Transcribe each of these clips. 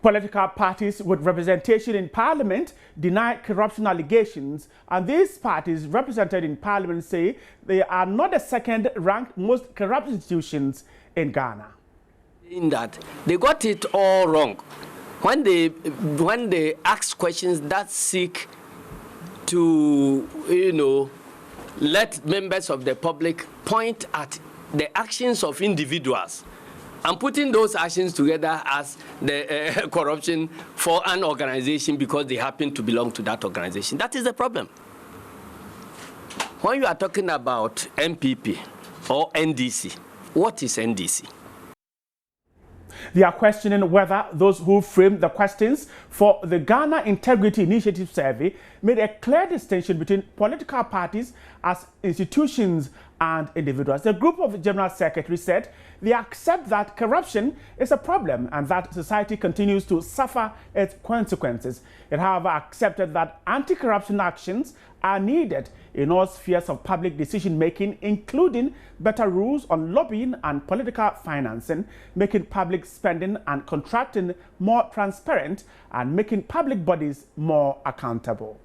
Political parties with representation in parliament deny corruption allegations, and these parties represented in parliament say they are not the second-ranked most corrupt institutions in Ghana. In that they got it all wrong when they ask questions that seek to let members of the public point at the actions of individuals and putting those actions together as the corruption for an organization because they happen to belong to that organization. That is the problem. When you are talking about MPP or NDC, what is NDC? They are questioning whether those who framed the questions for the Ghana Integrity Initiative survey made a clear distinction between political parties as institutions and individuals. The group of general secretaries said they accept that corruption is a problem and that society continues to suffer its consequences. It, however, accepted that anti-corruption actions are needed in all spheres of public decision-making, including better rules on lobbying and political financing, making public spending and contracting more transparent, and making public bodies more accountable.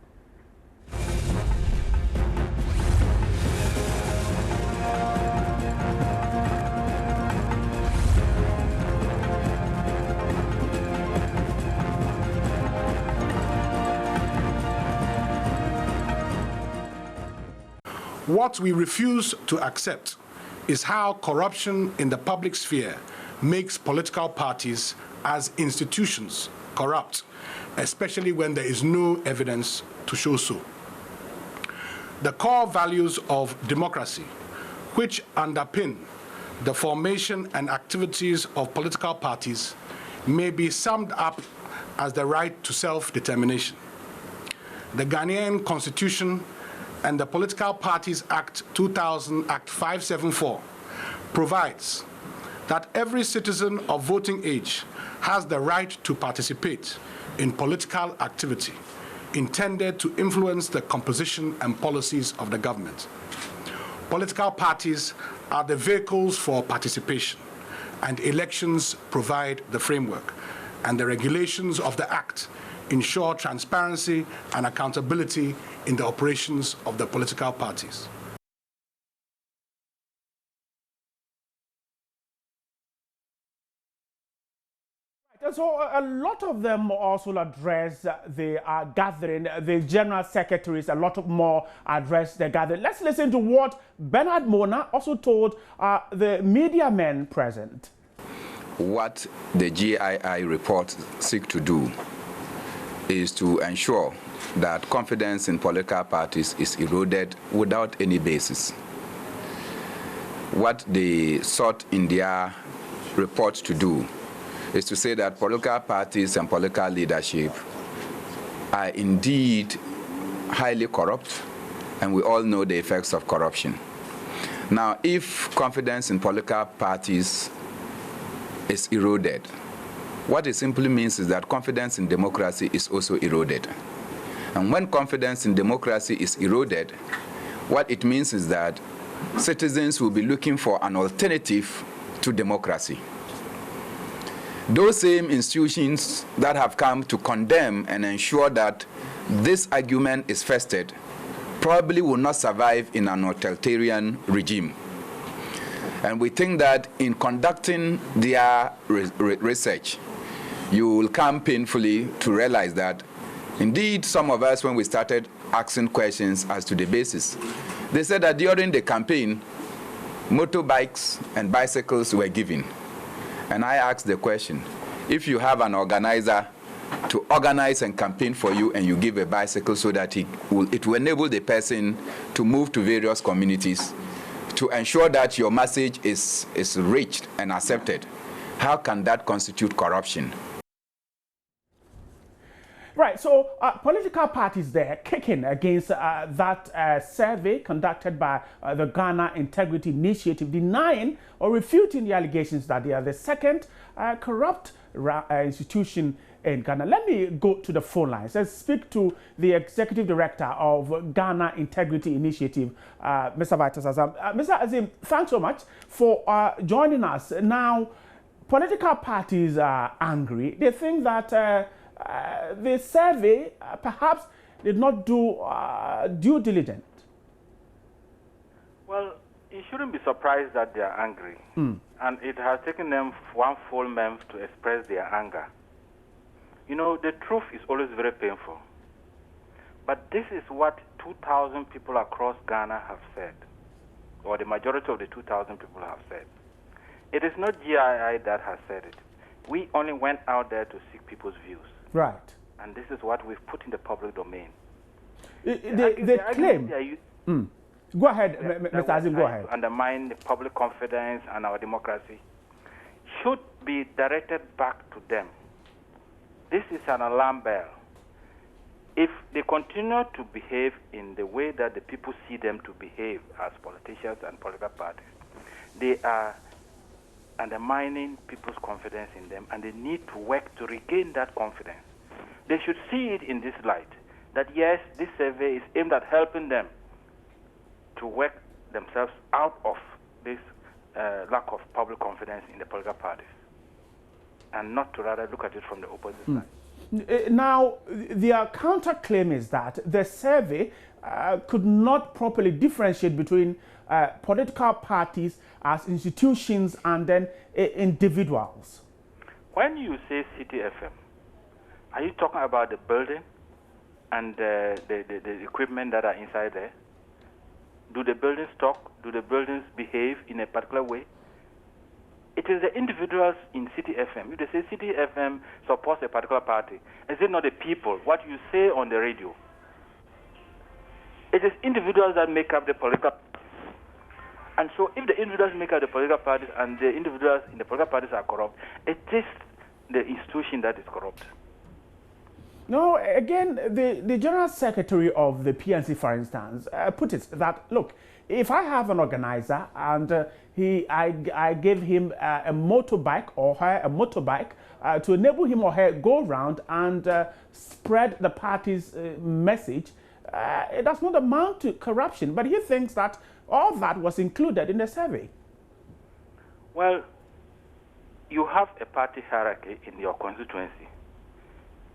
What we refuse to accept is how corruption in the public sphere makes political parties as institutions corrupt, especially when there is no evidence to show so. The core values of democracy, which underpin the formation and activities of political parties, may be summed up as the right to self-determination. The Ghanaian Constitution and the Political Parties Act 2000, Act 574, provides that every citizen of voting age has the right to participate in political activity intended to influence the composition and policies of the government. Political parties are the vehicles for participation, and elections provide the framework, and the regulations of the Act ensure transparency and accountability in the operations of the political parties. So a lot of them also address the gathering, the general secretaries, a lot more address the gathering. Let's listen to what Bernard Mona also told the media men present. What the GII report seeks to do is to ensure that confidence in political parties is eroded without any basis. What they sought in their report to do is to say that political parties and political leadership are indeed highly corrupt, and we all know the effects of corruption. Now, if confidence in political parties is eroded, what it simply means is that confidence in democracy is also eroded. And when confidence in democracy is eroded, what it means is that citizens will be looking for an alternative to democracy. Those same institutions that have come to condemn and ensure that this argument is fested probably will not survive in an authoritarian regime. And we think that in conducting their research, you will come painfully to realize that indeed some of us, when we started asking questions as to the basis, they said that during the campaign, motorbikes and bicycles were given. And I asked the question, if you have an organizer to organize and campaign for you and you give a bicycle so that it will enable the person to move to various communities to ensure that your message is reached and accepted, how can that constitute corruption? Right, so political parties there kicking against that survey conducted by the Ghana Integrity Initiative, denying or refuting the allegations that they are the second corrupt institution in Ghana. Let me go to the phone lines. Let's speak to the Executive Director of Ghana Integrity Initiative, Mr. Vitus Azam. Mr. Azim, thanks so much for joining us. Now, political parties are angry. They think that the survey perhaps did not do due diligence. Well, you shouldn't be surprised that they are angry. And it has taken them one full month to express their anger. You know, the truth is always very painful. But this is what 2,000 people across Ghana have said, or the majority of the 2,000 people have said. It is not GII that has said it. We only went out there to seek people's views. Right. And this is what we've put in the public domain. They claim... Go ahead, Mr. Azim, go ahead. Undermine the public confidence and our democracy should be directed back to them. This is an alarm bell. If they continue to behave in the way that the people see them to behave as politicians and political parties, they are undermining people's confidence in them, and they need to work to regain that confidence. They should see it in this light, that yes, this survey is aimed at helping them to work themselves out of this lack of public confidence in the political parties, and not to rather look at it from the opposite side. Now, their counterclaim is that the survey could not properly differentiate between political parties as institutions and then individuals. When you say City FM, are you talking about the building and the equipment that are inside there? Do the buildings talk? Do the buildings behave in a particular way? It is the individuals in City FM. If they say City FM supports a particular party, is it not the people, what you say on the radio? It is individuals that make up the political parties. And so if the individuals make up the political parties and the individuals in the political parties are corrupt, it is the institution that is corrupt. No, again, the General Secretary of the PNC, for instance, put it that, look, if I have an organizer and I give him a motorbike or her a motorbike to enable him or her go around and spread the party's message, it does not amount to corruption. But he thinks that all that was included in the survey. Well, you have a party hierarchy in your constituency.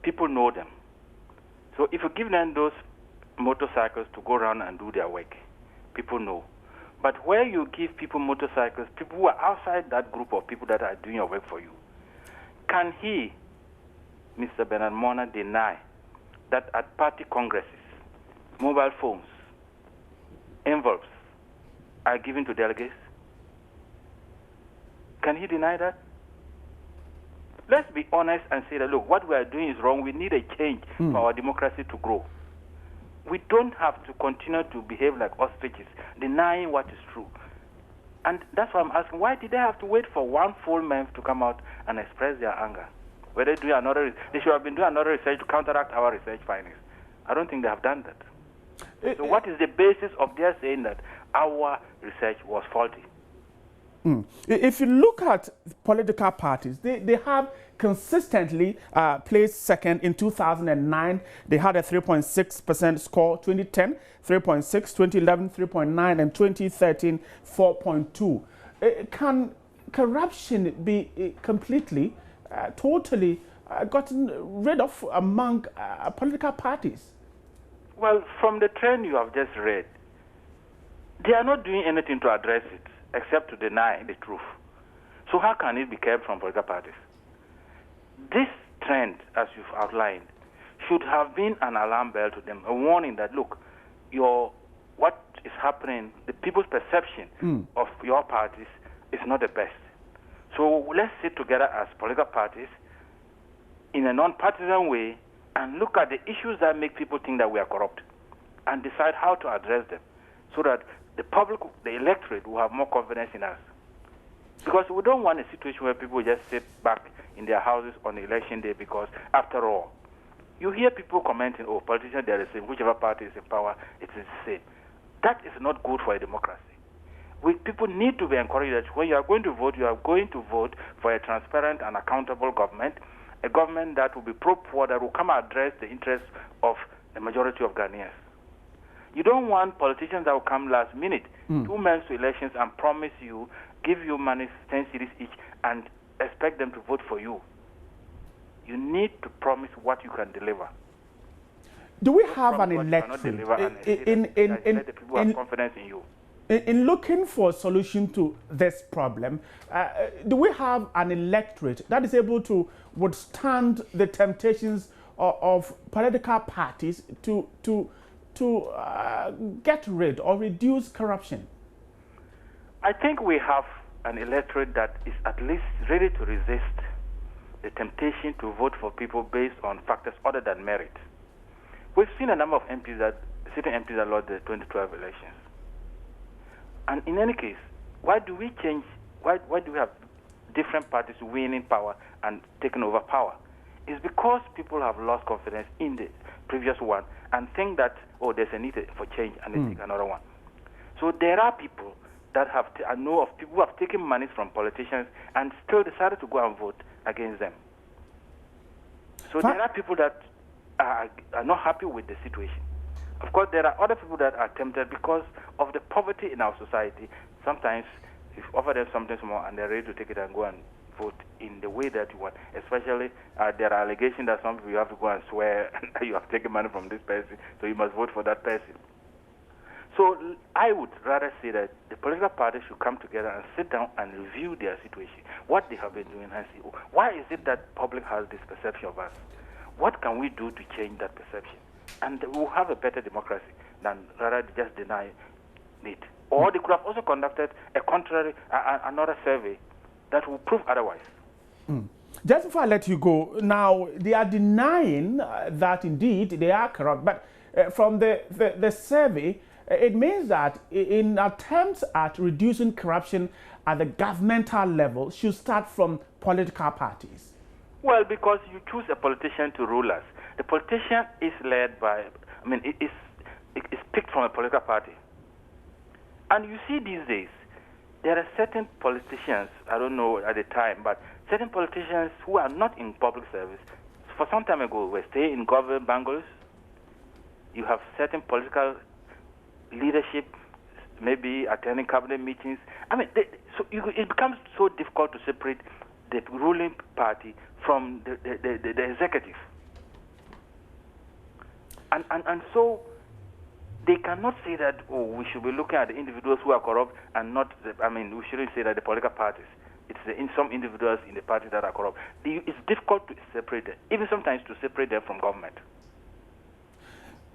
People know them. So if you give them those motorcycles to go around and do their work, people know. But where you give people motorcycles, people who are outside that group of people that are doing your work for you, can he, Mr. Bernard Mona, deny that at party congresses, mobile phones, envelopes are given to delegates? Can he deny that? Let's be honest and say that, look, what we are doing is wrong. We need a change for our democracy to grow. We don't have to continue to behave like ostriches, denying what is true. And that's why I'm asking, why did they have to wait for one full month to come out and express their anger? Were they doing another? They should have been doing another research to counteract our research findings. I don't think they have done that. So what is the basis of their saying that our research was faulty? If you look at political parties, they have consistently placed second. In 2009, they had a 3.6% score. 2010, 3.6, 2011, 3.9, and 2013, 4.2. Can corruption be completely, totally gotten rid of among political parties? Well, from the trend you have just read, they are not doing anything to address it, except to deny the truth. So how can it be kept from political parties? This trend, as you've outlined, should have been an alarm bell to them, a warning that, look, what is happening, the people's perception of your parties is not the best. So let's sit together as political parties in a non-partisan way and look at the issues that make people think that we are corrupt and decide how to address them so that the public, the electorate, will have more confidence in us. Because we don't want a situation where people just sit back in their houses on the election day because, after all, you hear people commenting, oh, politicians, they're the same. Whichever party is in power, it is the same. That is not good for a democracy. People need to be encouraged that when you are going to vote, you are going to vote for a transparent and accountable government, a government that will be pro-poor, that will come address the interests of the majority of Ghanaians. You don't want politicians that will come last minute, 2 months to elections, and promise you, give you money, 10 cities each, and expect them to vote for you. You need to promise what you can deliver. Do we have an electorate in the people have confidence in you? In looking for a solution to this problem, do we have an electorate that is able to withstand the temptations of political parties to get rid or reduce corruption? I think we have an electorate that is at least ready to resist the temptation to vote for people based on factors other than merit. We've seen a number of sitting MPs that lost the 2012 elections. And in any case, why do we change? Why do we have different parties winning power and taking over power? It's because people have lost confidence in the previous one and think that, oh, there's a need for change and they take another one. So there are people that I know of people who have taken money from politicians and still decided to go and vote against them. So there are people that are not happy with the situation. Of course, there are other people that are tempted because of the poverty in our society. Sometimes if you offer them something small and they're ready to take it and go and vote in the way that you want. Especially there are allegations that some people you have to go and swear you have taken money from this person, so you must vote for that person. So I would rather say that the political parties should come together and sit down and review their situation, what they have been doing, and see, why is it that public has this perception of us? What can we do to change that perception? And we'll have a better democracy than rather just deny it. Or they could have also conducted another survey that will prove otherwise. Just before I let you go, now they are denying that indeed they are corrupt, but from the survey, it means that in attempts at reducing corruption at the governmental level should start from political parties. Well, because you choose a politician to rule us. The politician is led by, it's picked from a political party. And you see these days, there are certain politicians, I don't know at the time, but certain politicians who are not in public service, for some time ago, were staying in government bungalows. You have certain political leadership, maybe attending cabinet meetings. It becomes so difficult to separate the ruling party from the executive. And so they cannot say that, oh, we should be looking at the individuals who are corrupt and not, we shouldn't say that the political parties. It's in some individuals in the party that are corrupt. It's difficult to separate them, even sometimes to separate them from government.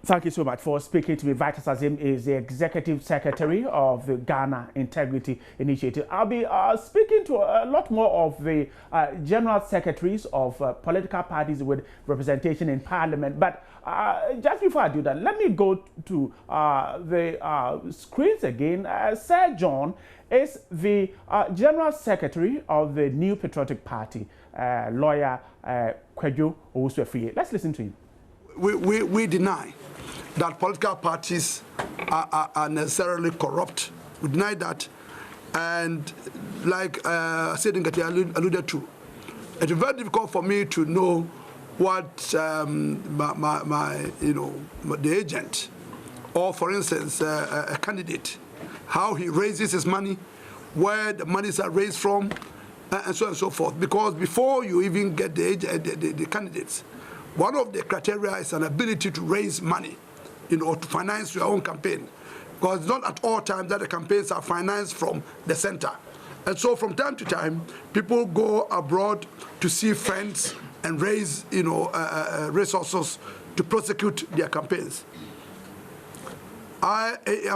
Thank you so much for speaking to me. Vitus Azim is the Executive Secretary of the Ghana Integrity Initiative. I'll be speaking to a lot more of the General Secretaries of political parties with representation in Parliament. But just before I do that, let me go to the screens again. Sir John is the General Secretary of the New Patriotic Party, lawyer Kwadwo Owusu-Afriyie. Let's listen to him. We deny that political parties are necessarily corrupt. We deny that, and like Said Ngati alluded to, it is very difficult for me to know what the agent, or for instance a candidate, how he raises his money, where the monies are raised from, and so on and so forth. Because before you even get the candidates, one of the criteria is an ability to raise money, to finance your own campaign. Because it's not at all times that the campaigns are financed from the center. And so from time to time, people go abroad to see friends and raise, resources to prosecute their campaigns. It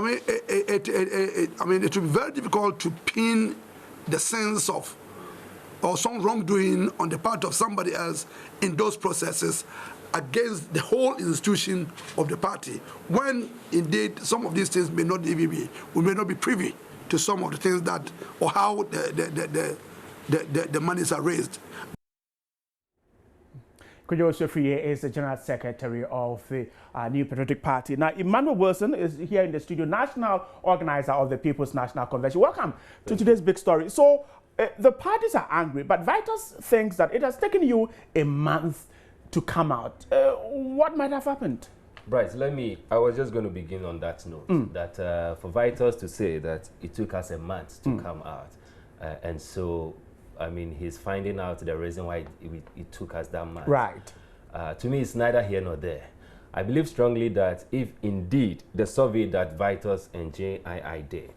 will be very difficult to pin the sense of or some wrongdoing on the part of somebody else in those processes against the whole institution of the party, when indeed some of these things may not even be, we may not be privy to some of the things that, or how the monies are raised. Kwadwo Owusu-Afriyie is the General Secretary of the New Patriotic Party. Now, Emmanuel Wilson is here in the studio, National Organizer of the People's National Convention. Welcome to today's big story. So, the parties are angry, but Vitus thinks that it has taken you a month to come out. What might have happened? Bryce, I was just going to begin on that note, that for Vitus to say that it took us a month to come out, and so I mean, he's finding out the reason why it took us that much. Right. To me, it's neither here nor there. I believe strongly that if indeed the survey that Vitus and JII did,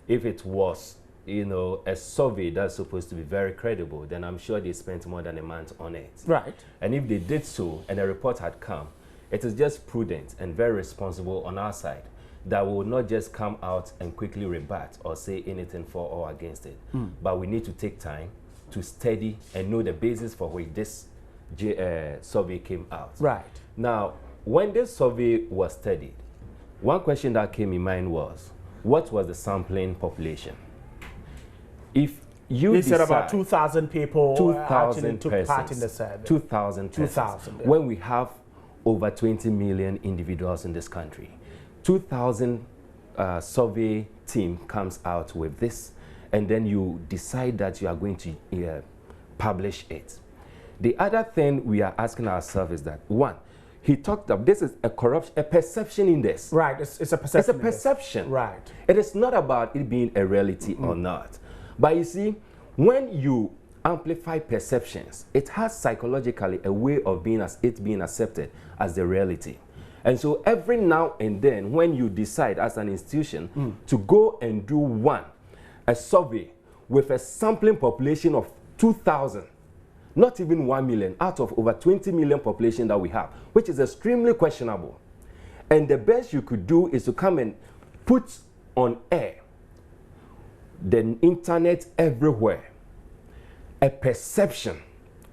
if it was, you know, a survey that's supposed to be very credible, then I'm sure they spent more than a month on it. Right. And if they did so and a report had come, it is just prudent and very responsible on our side that we will not just come out and quickly rebut or say anything for or against it. But we need to take time to study and know the basis for which this survey came out. Right. Now, when this survey was studied, one question that came in mind was, what was the sampling population? If you They said decide about 2,000 people 2,000 took persons, part in the survey. 2,000 persons. 2,000, yeah. When we have over 20 million individuals in this country, 2,000 survey team comes out with this, and then you decide that you are going to publish it. The other thing we are asking ourselves is that, one, he talked of this is a perception index. Right, it's a perception. It's a perception. Right. It is not about it being a reality or not. But you see, when you amplify perceptions, it has psychologically a way of being accepted as the reality. And so every now and then, when you decide as an institution to go and do a survey with a sampling population of 2,000, not even 1 million, out of over 20 million population that we have, which is extremely questionable. And the best you could do is to come and put on air the internet everywhere a perception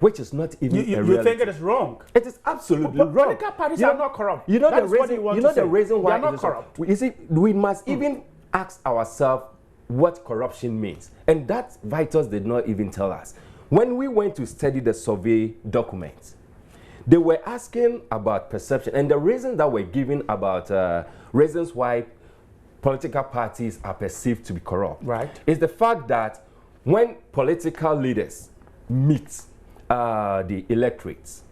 which is not even a reality. You think it is wrong? It is absolutely But wrong. political parties are not corrupt. You know That the is what reason. you want You know to the say. reason why They are not it is wrong. corrupt. You see, we must even ask ourselves what corruption means, and that Vitus did not even tell us. When we went to study the survey documents, they were asking about perception, and the reason that were given about reasons why political parties are perceived to be corrupt, Right. is the fact that when political leaders meet the electorates,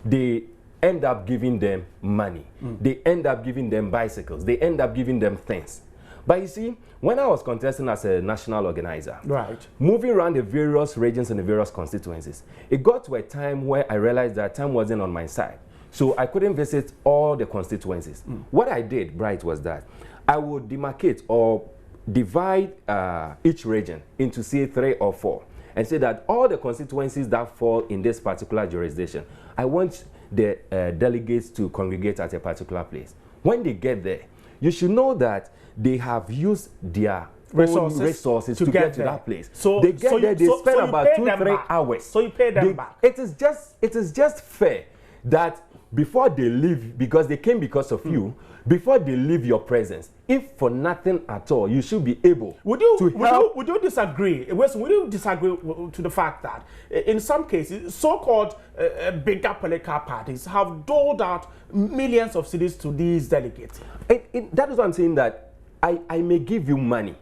they end up giving them money. They end up giving them bicycles. They end up giving them things. But you see, when I was contesting as a national organizer, Right. moving around the various regions and the various constituencies, it got to a time where I realized that time wasn't on my side. So I couldn't visit all the constituencies. What I did, Bright, was that I would demarcate or divide each region into, say, 3 or 4, and say that all the constituencies that fall in this particular jurisdiction, I want the delegates to congregate at a particular place. When they get there, you should know that they have used their own resources to get to that place. So they get there, they spend about 2-3 hours. So you pay them back. It is just fair that before they leave, because they came because of you, before they leave your presence, if for nothing at all, you should be able to help. Would you disagree? Would you disagree to the fact that in some cases, so-called bigger political parties have doled out millions of cedis to these delegates? That is what I'm saying, that I may give you money.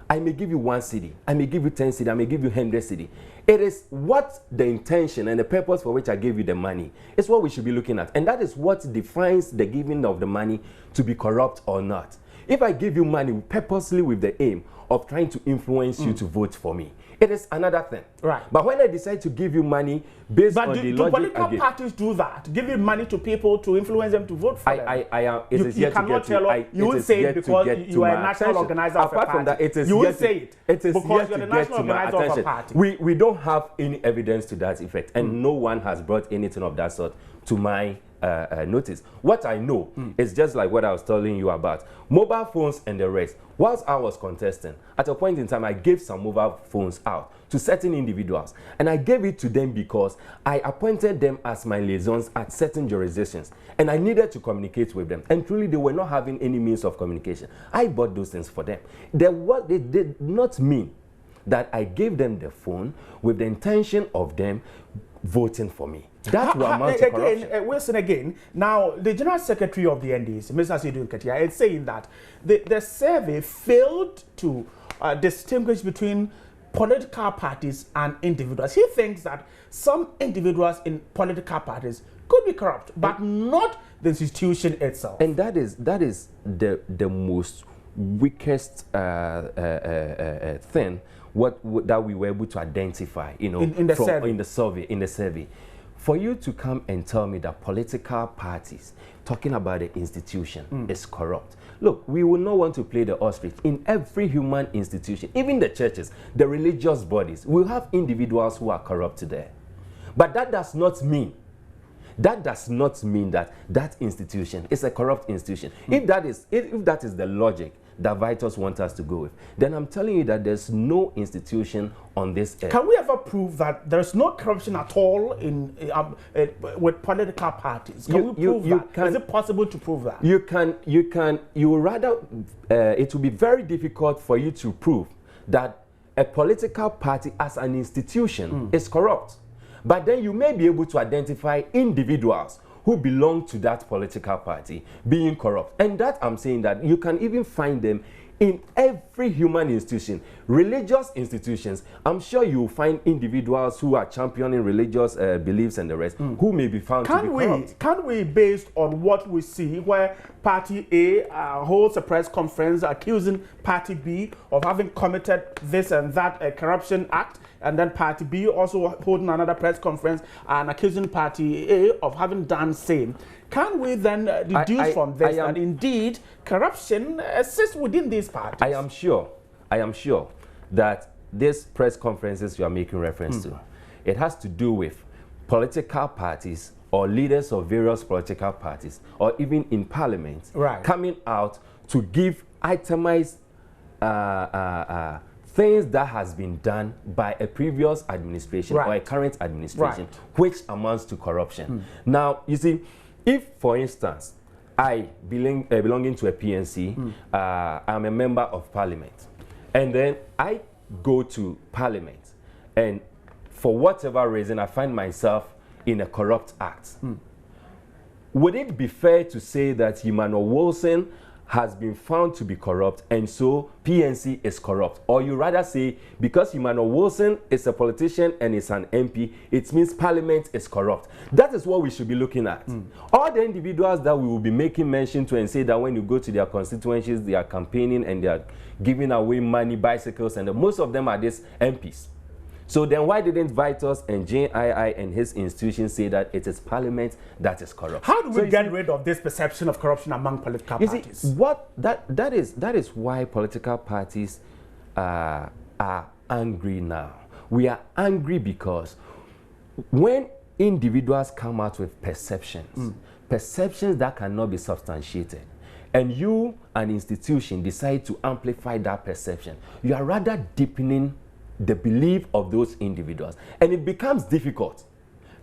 I may give you 1 cedi. I may give you 10 cedi. I may give you 100 cedi. It is what the intention and the purpose for which I gave you the money is what we should be looking at. And that is what defines the giving of the money to be corrupt or not. If I give you money purposely with the aim of trying to influence you to vote for me, it is another thing. Right. But when I decide to give you money based on the logic, do political parties do that? Giving money to people to influence them to vote for them? You cannot tell us. You won't say it because you are a national organizer of a party. Apart from that, it is you yet won't say it because you're the national organizer of a party. We don't have any evidence to that effect, and no one has brought anything of that sort to my notice. What I know is just like what I was telling you about mobile phones and the rest. Whilst I was contesting, at a point in time, I gave some mobile phones out to certain individuals, and I gave it to them because I appointed them as my liaisons at certain jurisdictions, and I needed to communicate with them. And truly, they were not having any means of communication. I bought those things for them. They did not mean that I gave them the phone with the intention of them voting for me. That will amount to corruption. Wilson, again, now the General Secretary of the NDC, Mr. Sidhu Nketia, is saying that the survey failed to distinguish between political parties and individuals. He thinks that some individuals in political parties could be corrupt, but not the institution itself. And that is the most weakest thing that we were able to identify, you know, in the survey. For you to come and tell me that political parties talking about the institution is corrupt. Look, we will not want to play the ostrich. In every human institution, even the churches, the religious bodies, we'll have individuals who are corrupt there. But that does not mean that that institution is a corrupt institution. If that is the logic that Vitus wants us to go with, then I'm telling you that there's no institution on this earth. Can we ever prove that there's no corruption at all in with political parties? Can we prove that? Is it possible to prove that? You would rather, it will be very difficult for you to prove that a political party as an institution is corrupt. But then you may be able to identify individuals who belong to that political party being corrupt. And that I'm saying that you can even find them in every human institution. Religious institutions, I'm sure you'll find individuals who are championing religious beliefs and the rest who may be found to be corrupt. Can we, based on what we see, where Party A holds a press conference accusing Party B of having committed this and that corruption act, and then Party B also holding another press conference and accusing Party A of having done same. Can we then deduce from this that indeed corruption exists within these parties? I am sure that these press conferences you are making reference to, it has to do with political parties or leaders of various political parties, or even in parliament, coming out to give itemized things that has been done by a previous administration or a current administration, which amounts to corruption. Now, you see, if, for instance, I belonging to a PNC, I'm a member of parliament, and then I go to parliament, and for whatever reason, I find myself in a corrupt act. Would it be fair to say that Emmanuel Wilson has been found to be corrupt, and so PNC is corrupt? Or you rather say, because Emmanuel Wilson is a politician and is an MP, it means Parliament is corrupt? That is what we should be looking at. All the individuals that we will be making mention to and say that when you go to their constituencies, they are campaigning and they are giving away money, bicycles, and most of them are these MPs. So then why didn't Vitus and JII and his institution say that it is Parliament that is corrupt? How do we get rid of this perception of corruption among political parties? See, that is why political parties are angry now. We are angry because when individuals come out with perceptions that cannot be substantiated, and you, an institution, decide to amplify that perception, you are rather deepening the belief of those individuals, and it becomes difficult,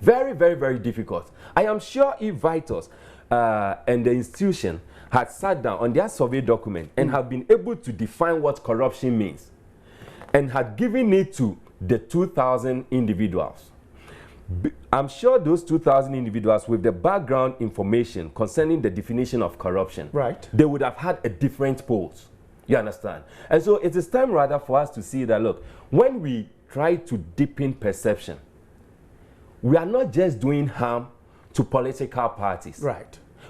very, very, very difficult. I am sure if Vitus and the institution had sat down on their survey document and have been able to define what corruption means and had given it to the 2,000 individuals, I'm sure those 2,000 individuals with the background information concerning the definition of corruption, they would have had a different polls. You understand? And so it is time rather for us to see that, look, when we try to deepen perception, we are not just doing harm to political parties.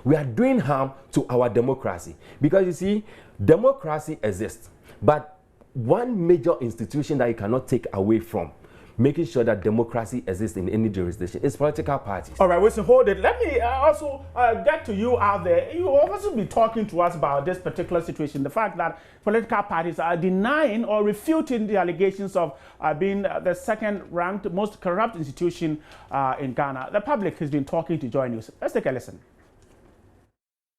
We are doing harm to our democracy. Because you see, democracy exists, but one major institution that you cannot take away from making sure that democracy exists in any jurisdiction is political parties. All right, Wilson, hold it. Let me also get to you out there. You will also be talking to us about this particular situation, the fact that political parties are denying or refuting the allegations of being the second-ranked most corrupt institution in Ghana. The public has been talking to Joy News. Let's take a listen.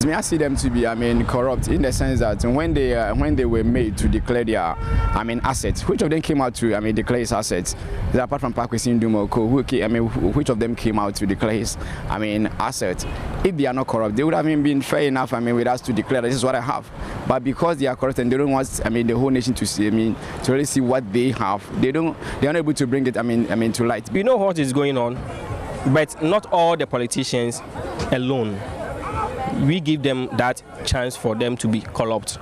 I see them to be, corrupt in the sense that when they were made to declare their, assets, which of them came out to, declare his assets? Apart from Pakwesi Ndumoku, which of them came out to declare his, assets? If they are not corrupt, they would have been fair enough, with us to declare this is what I have. But because they are corrupt and they don't want, the whole nation to see, to really see what they have, they are not able to bring it, to light. We know what is going on, but not all the politicians alone. We give them that chance for them to be corrupt,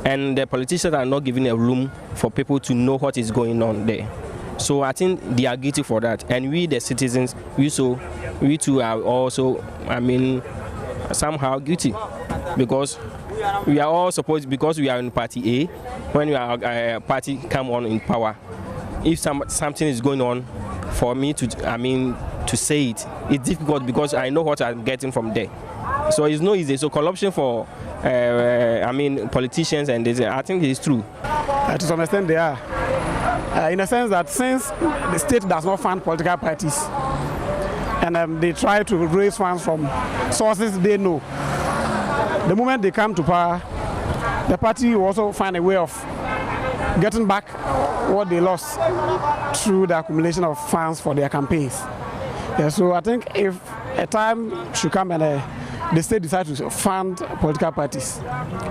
and the politicians are not giving a room for people to know what is going on there. So I think they are guilty for that, and we the citizens, we too are also somehow guilty, because we are all supposed, because we are in party A, when we are party come on in power, if something is going on, for me to, to say it, it's difficult because I know what I'm getting from there. So it's not easy. So corruption for, politicians, and I think it's true. To some extent they are. In a sense that since the state does not fund political parties, and they try to raise funds from sources they know, the moment they come to power, the party will also find a way of getting back what they lost through the accumulation of funds for their campaigns. Yeah, so I think if a time should come and the state decides to fund political parties,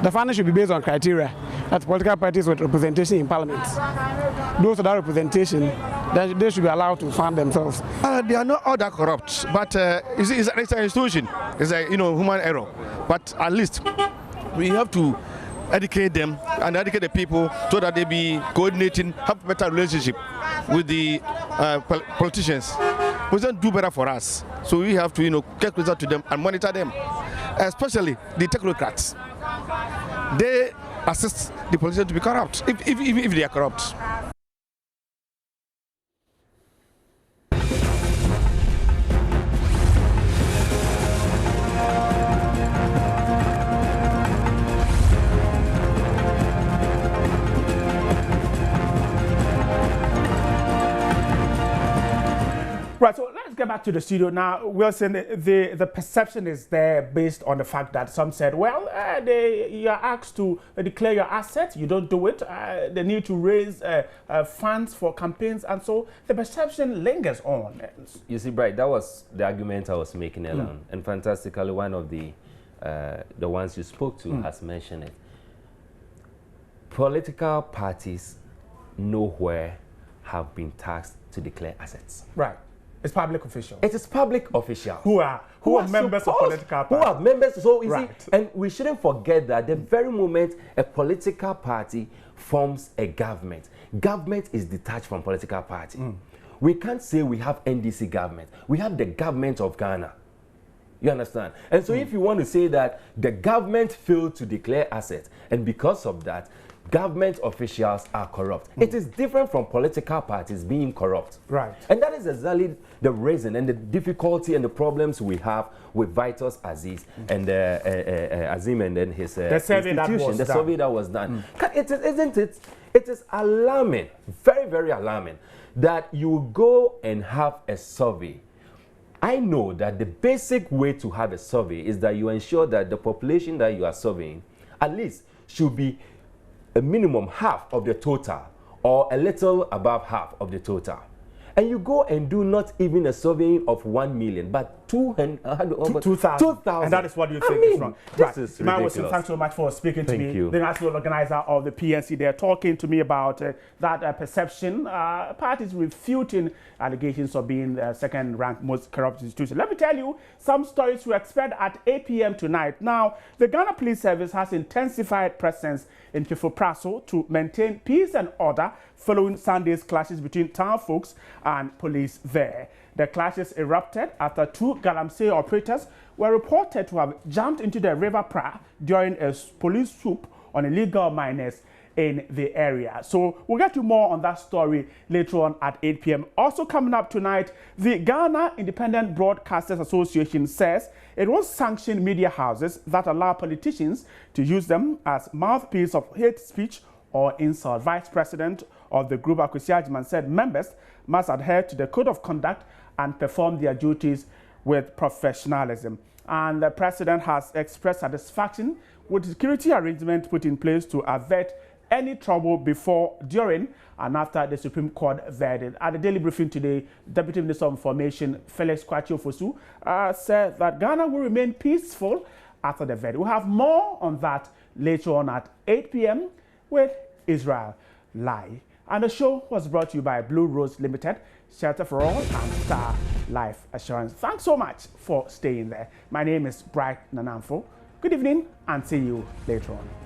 the funding should be based on criteria that political parties with representation in parliament, those without representation, they should be allowed to fund themselves. They are not all that corrupt, but it's an institution. It's a human error. But at least we have to educate them and educate the people so that they be coordinating, have better relationship with the politicians. We don't do better for us, so we have to get closer to them and monitor them, especially the technocrats. They assist the politicians to be corrupt if they are corrupt. Right, so let's get back to the studio now. Wilson, the perception is there based on the fact that some said, well, you are asked to declare your assets, you don't do it. They need to raise funds for campaigns, and so the perception lingers on. You see, Bright, that was the argument I was making earlier on, and fantastically, one of the ones you spoke to has mentioned it. Political parties nowhere have been tasked to declare assets. Right. It's public officials. It is public officials who are members of political parties. Who are members. So you right. see, and we shouldn't forget that the very moment a political party forms a government, government is detached from political party. We can't say we have NDC government. We have the government of Ghana. You understand? And so if you want to say that the government failed to declare assets, and because of that, government officials are corrupt. It is different from political parties being corrupt. Right. And that is exactly the reason and the difficulty and the problems we have with Vitus Aziz and Azim and then his institution, the survey that was done. Isn't it? It is alarming, very, very alarming, that you go and have a survey. I know that the basic way to have a survey is that you ensure that the population that you are surveying at least should be a minimum half of the total or a little above half of the total. And you go and do not even a surveying of 1 million, but 2,000. And that is what you think is wrong. This is ridiculous. Thanks so much for speaking to me. Thank you. The national organizer of the PNC, they're talking to me about that perception. Parties refuting allegations of being the second-ranked most corrupt institution. Let me tell you some stories we expect at 8 p.m. tonight. Now, the Ghana Police Service has intensified presence in Twifo Praso to maintain peace and order following Sunday's clashes between town folks and police there. The clashes erupted after two Galamsey operators were reported to have jumped into the River Pra during a police swoop on illegal miners in the area. So we'll get to more on that story later on at 8 p.m. Also coming up tonight, the Ghana Independent Broadcasters Association says it won't sanction media houses that allow politicians to use them as mouthpiece of hate speech or insult. Vice President of the group, Akwesi Agyeman, said members must adhere to the code of conduct and perform their duties with professionalism. And the president has expressed satisfaction with the security arrangement put in place to avert any trouble before, during, and after the Supreme Court verdict. At the daily briefing today, Deputy Minister of Information Felix Kwakye Ofosu said that Ghana will remain peaceful after the verdict. We'll have more on that later on at 8 p.m. with Israel Live. And the show was brought to you by Blue Rose Limited, Shelter for All, and Star Life Assurance. Thanks so much for staying there. My name is Bright Nanamfo. Good evening and see you later on.